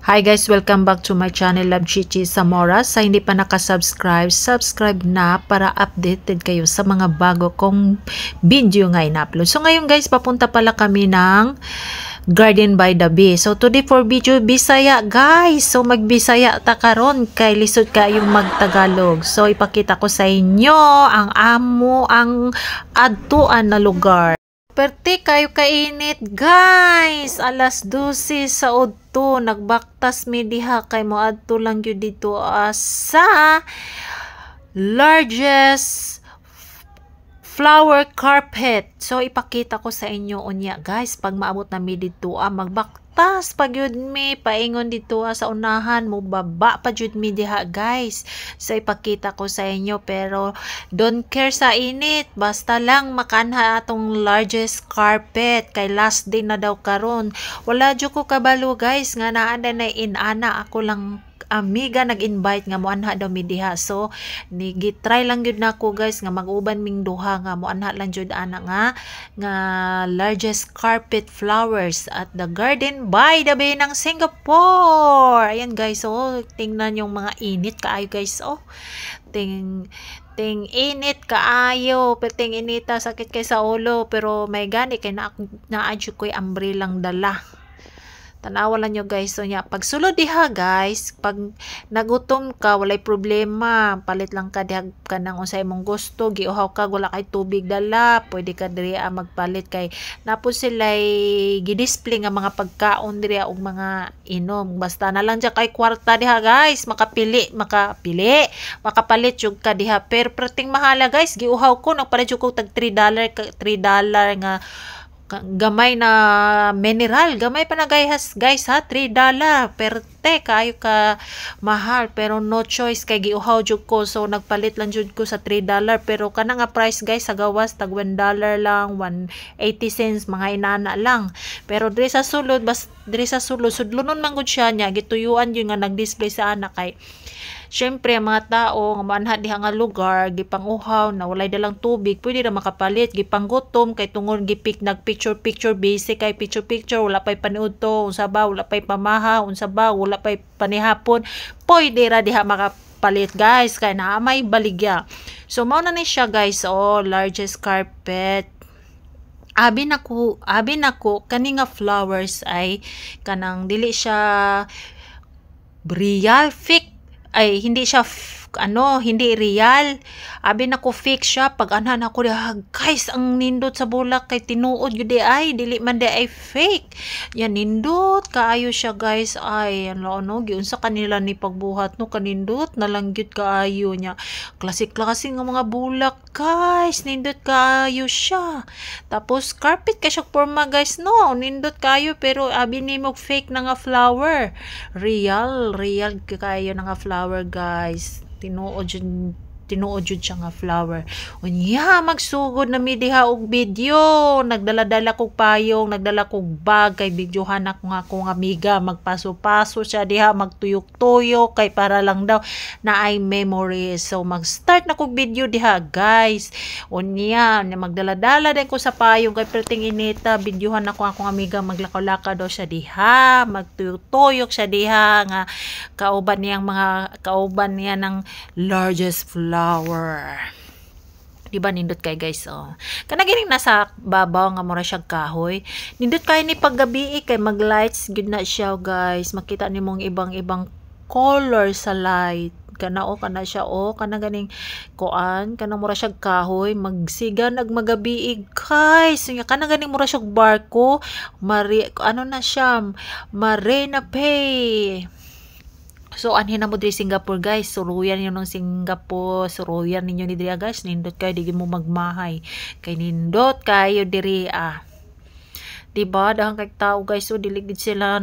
Hi guys, welcome back to my channel Love Chichi Zamora. Sa hindi pa nakasubscribe, subscribe na para updated kayo sa mga bago kong video nga in-upload. So ngayon guys, papunta pala kami ng Garden by the Bay. So today for video Bisaya guys. So magbisaya ta karon kay lisod kayong magtagalog. So ipakita ko sa inyo ang amo ang adtuan na lugar. Perte kayo kainit guys, alas 12 sa udto nagbaktas mi diha kay moadto lang gyud dito sa largest flower carpet. So ipakita ko sa inyo unya guys, pag maabot na mi dito magbaktas pag yun mi paingon dito sa unahan mo baba pa jud mi diha guys. So ipakita ko sa inyo pero don't care sa init, basta lang makanha atong largest carpet kay last day na daw karon. Wala jud ko kabalo guys nga naa na inana, ako lang amiga nag-invite nga moanha daw mi diha. So gitry lang gyud nako guys nga mag-uban ming duha nga moanha lang jud ana nga largest carpet flowers at the Garden by the Bay ng Singapore. Ayan guys, oh tingnan yung mga init kaayo guys, oh ting init kaayo, ting inita sakit kay sa ulo pero may gani kay naadyo ko'y umbrellang dala. Tanawa lang nyo guys. So nya pag sulod diha guys, pag nagutom ka walay problema, palit lang ka diha ka nang unsay imong gusto, giuhaw ka wala kay tubig dala, pwede ka diri magpalit kay napod sila'y gidisplay nga mga pagkaon diri og mga inom. Basta na lang diya kay kwarta diha guys, makapalit jud ka diha. Pero perting mahala guys, giuhaw ko nagpalit jud ko tag $3 nga gamay na mineral, gamay pa na guys ha, $3 perte kayo ka mahal pero no choice kay giuhaw jud ko. So nagpalit lang jud ko sa $3 pero kana nga price guys sa gawas tag $1 lang, 1.80 mga inana lang. Pero diri sa sulod sudlonon man gud siya nya gituyuan yun nga nag-display sa anak kay syempre ang mga tao nga manha diha nga lugar gipanguhaw na walay dalang tubig pwede ra makapalit, gipanggutom kay tungod nagpicture basic kay picture wala pay paniud to unsa ba, wala pay pamaha unsa ba, wala pay panihapon, pwede ra diha makapalit guys kay naa may baligya. So mao na ni siya guys, oh largest carpet. Abi nako kani nga flowers ay kanang dili siya real fake, ay hindi siya hindi real. Abi nako fake siya. Pag anhan ako guys, ang nindot sa bulak kay tinuod gyud ay dili man ay fake. Yan nindot kaayo siya guys. Ay ano giunsa kanila ni pagbuhat no kanindot na lang gyud kaayo nya. Klase nga mga bulak guys, nindot kaayo siya. Tapos carpet ka siya forma guys, no nindot kaayo pero abi nimo fake na nga flower. Real kaayo na nga flower guys. Tinuod jud siya nga flower. Unya magsugod na mi diha og video, nagdala-dala kog payong, nagdala kog bag kay videohan ako nga akong amiga, magpaso-paso siya diha, magtuyok-tuyok kay para lang daw na ay memory. So mag-start na kog video diha guys. Unya magdala-dala din ko sa payong kay perting inita, videohan ako akong amiga, maglakaw-lakaw daw siya diha, magtuyok-tuyok siya diha nga kauban niya ng largest flower. Diba nindot kay guys, oh kana gining nasa babaw nga mura siya kahoy, nindot kay ni paggabi kay mag lights gud na siya guys, makita nimong ibang color sa light kana siya kana ganing kuan kana mura siya kahoy magsigan ag magabi guys. Kana ganing mura siya barko Marina Bay. So anhin na mo diri Singapore guys, suruyan niyo ng Singapore, suruyan ninyo ni diri guys, nindot kayo di mo magmahay kay nindot kayo diri diba dahang kay tao guys, so dili gid sila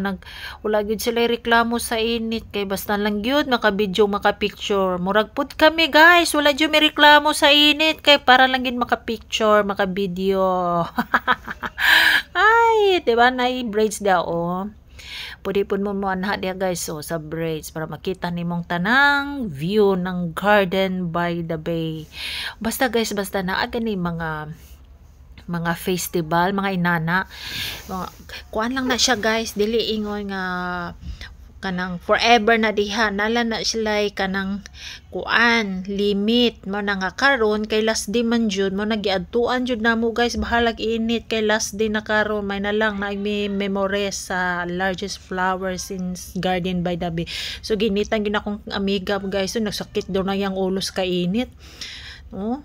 wala gid sila reklamo sa init kay basta lang gyud maka-video maka-picture. Murag pud kami guys, wala gyud may reklamo sa init kay para lang gid maka-picture maka-video. Ay diba na braids daw, oh pwede po mo anha diya guys, so sa braids para makita nimong tanang view ng Garden by the Bay. Basta guys, basta naa gani mga festival, mga inana. Kuan lang na siya guys, dili ingon nga kanang forever na diha nala na sila kanang kuan limit mo na nga karon kay last day man jud mo nagiadtuan jud namo guys bahalag init kay last day na karon may na lang na may memorize sa largest flowers in Garden by the Bay. So ginitan gid akong amiga guys, so nagsakit daw na yang ulos ka init. Oh.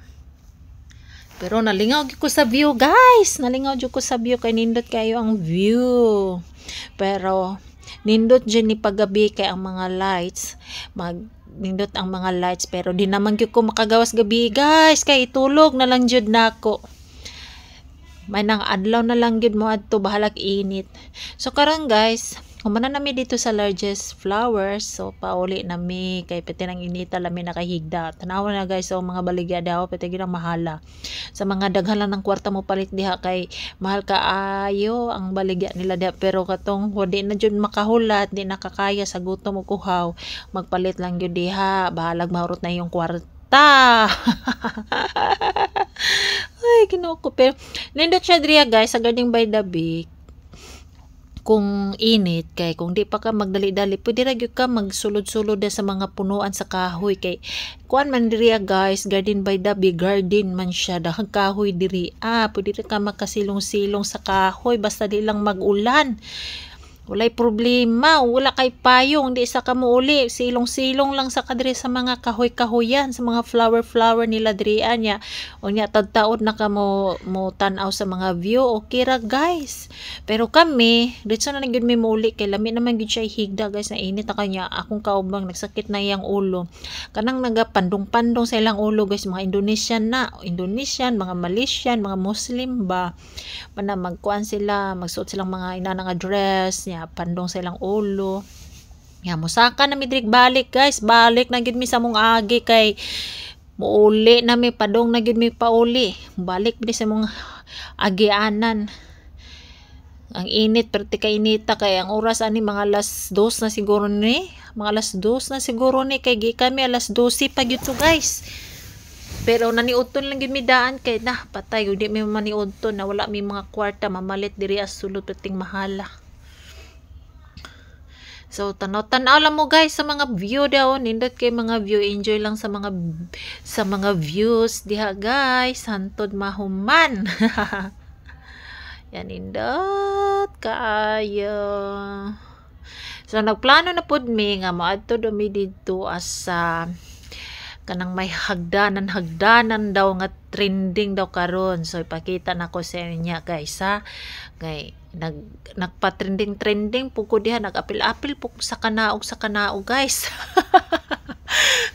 Pero nalingaw gyud ko sa view guys, nalingaw gyud ko sa view kay nindot kayo ang view. Pero nindot dyan ni paggabi kay ang mga lights nindot ang mga lights pero di naman gyud ko makagawas gabi guys kay itulog na lang jud nako. May nang adlaw na lang gyud mo adto bahalag init. So karon guys, humana nami dito sa largest flowers. So pauli nami kay pati nang inita lami nakahigda. Tanawa na guys, so mga baligya daw pati gyud ang mahala. Sa mga daghan lang ng kwarta mo palit diha kay mahal kaayo ang baligya nila diha, pero katong di na jud makahulat, di nakakaya sa gutom o kuhaw, magpalit lang jud diha bahalag mahurot na yung kwarta. Ay Ginoo ko, pero nindot siya diriya guys sa Garden by the Bay. Kung init kay kung di pa ka magdali-dali pwede ra gyud ka magsulod-sulod sa mga punuan sa kahoy kay kuan man diriya guys, Garden by the Bay, garden man siya, daghang kahoy diri. Pwede ra ka makasilong-silong sa kahoy basta di lang mag-ulan. Walay problema, wala kay payong, di sa kamuuli, silong-silong lang sa kadiri sa mga kahoy-kahoyan, sa mga flower nila diri anya. Unya tadtaod na ka mo tan-aw sa mga view, okay ra guys. Pero kami, dito na gyud mi muli kay lami naman gyud siya higda guys, na init na kanya. Akong kaubang nagsakit na yang ulo. Kanang nagapandong-pandong sa ilang ulo guys, mga Indonesian, mga Malaysian, mga Muslim ba. Mana magkuan sila, magsuot silang mga ina nga dress, pandong sa ilang ulo. Musaka na midrig balik guys, balik na gid mi sa mong agi kay muuli na mi padong na gid mi pauli. Balik mi sa mong agianan. Ang init pero tika inita kay ang oras ani mga alas 2 na siguro ni. Mga alas 2 na siguro ni kay gikan mi alas 12 pa gyud so guys. Pero naniudton lang gyud mi daan kay patay di mi maniudton na wala mi mga kwarta mamalit diri as sulod pating mahala. So tanaw lang mo guys sa mga view daw, nindot kay mga view, enjoy lang sa mga views diha guys, hantod mahuman. Yan nindot kaayo. So nagplano na pud mi nga moadto do mi didto asa kanang may hagdanan daw nga trending daw karon. So ipakita nako sa inyo guys ha. Kay nagpa-trending pug ko diha, nag-apil-apil pug sa kanaog guys.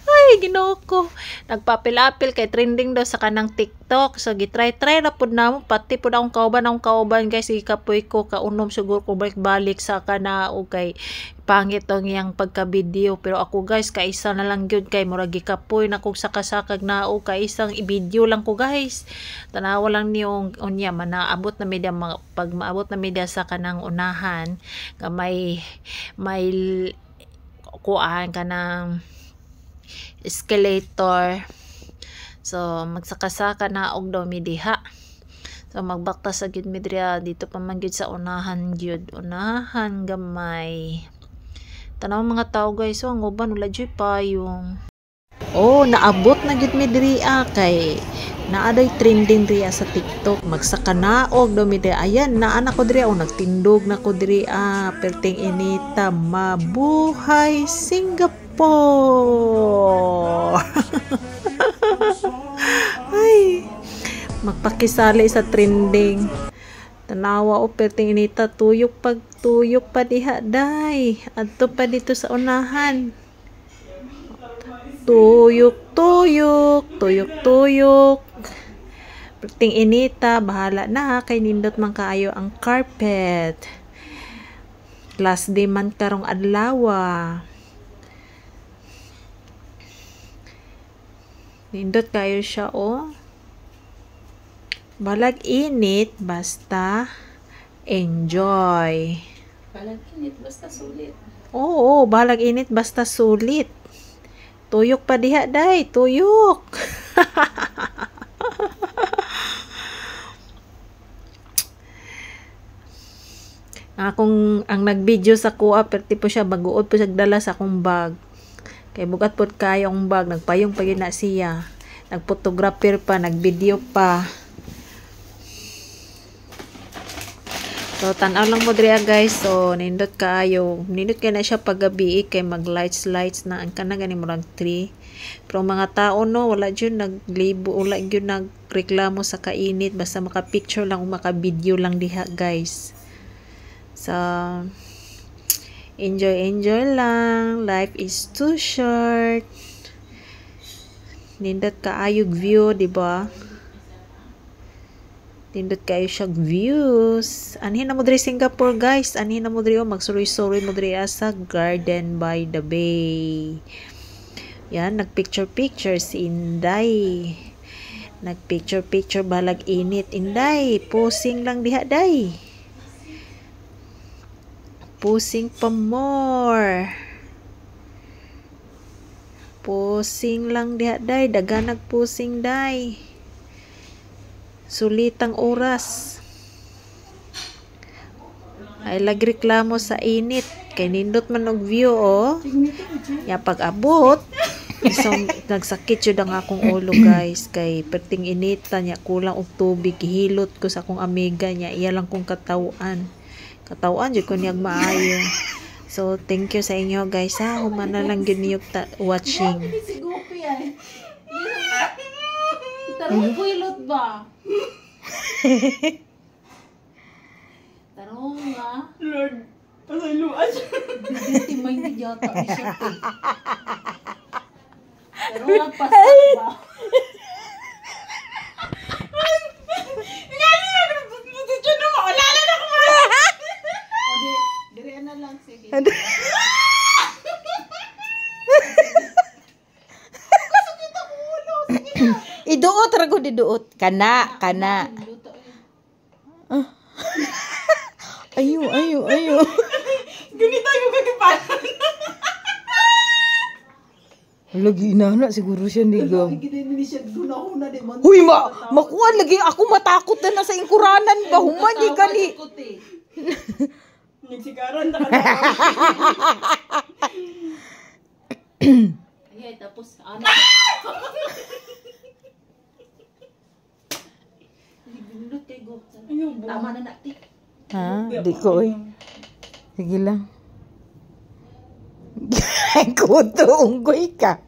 Ay Ginoo ko, nagpa-apil-apil kay trending daw sa kanang TikTok. So gitry na pud namo, pati pud akong kauban guys, ikapoy ko kaunom siguro ko balik sa kanaog kay pangit tong yang pagka-video. Pero ako guys, kaisa na lang gyud kay murag gikapoy na kog sakasakag naog, kaisang i-video lang ko guys. Tanawa lang niyong unya manaabot na media, pag maabot na media sa kanang unahan nga may kuan kanang escalator. So magsakasaka na og daw mi diha. So magbakta sa gyud mi diriya dito pa man gyud sa unahan gamay. Tanaw mga tao guys, so ang uban wala jud payong. Naabot na gyud mi diriya kay naaday trending diriya sa TikTok. Magsakanaog daw mi diriya. Ayan, naana ko diriya nagtindog na ko diriya. Perting inita, mabuhay Singapore. Ay, magpakisali sa trending. Tanawa perting inita, tuyok pa diha day. Adto pa dito sa unahan. Tuyok. Perting inita, bahala na kay nindot man kaayo ang carpet. Last day man karong adlaw. Nindot kayo siya Balag init basta enjoy. Balag init basta sulit. Balag init basta sulit. Tuyok pa diha day, tuyok. ang nag-video sa kuha perti po siya baguod po siya dala sa akong bag. Kay bugat pod kayo ang bag, nagpayong pa yun na siya. Nag-photographer pa, nag-video pa. So, tanaw lang mo diri guys. So, nindot kayo. Nindot kayo na siya paggabi kay mag-lights na. Ang kanang gani mo lang 3. Pero mga tao no, wala dyan naglibo, wala dyan nagreklamo sa kainit. Basta maka-picture lang o maka-video lang diha guys. So, enjoy lang. Life is too short. Nindot kaayog view, diba? Nindot kayo siya views. Anhin na mo diri Singapore guys. Anhin na mo diri magsuroy-suroy mo diri sa Garden by the Bay. Yan, nagpicture si Inday. Nagpicture balag init Inday. Posing lang diha day. Posing pa more. Posing lang diha day. Dagan nagposing day. Sulitang oras. Ay lagreklamo sa init. Kay nindot man og view oh. Ya pag-abot. So nagsakit jud ang akong ulo guys. Kay perting initan niya kulang og tubig. Hihilot ko sa akong amiga niya. Iya lang kong katawan. Katawan jud ko niyag maayo. So thank you sa inyo guys ha. Humana lang gyud niyo watching. Tarong kuilot ba? Tarong nga. Lord, pasayloan siya. Bibiti may hindi yata siya. Pero nagpasak ba? Nga niya, nagpapasito siya na maulala na ko mo. Dire na lang sige. Iduot rago diduot kana. Luto Ayo. Ganito yung kagipanan. Lagi na siguro siya nigam. Hindi siya guna-huna di man. Huy makuha lagi ako matakot na sa ingkuranan ba human di gani. Nagsikaran ta. Ay, tapos ano? Nindot kay go. Tama na natin. Ha, di ko oy. Sige lang. Kuto unggoy ka.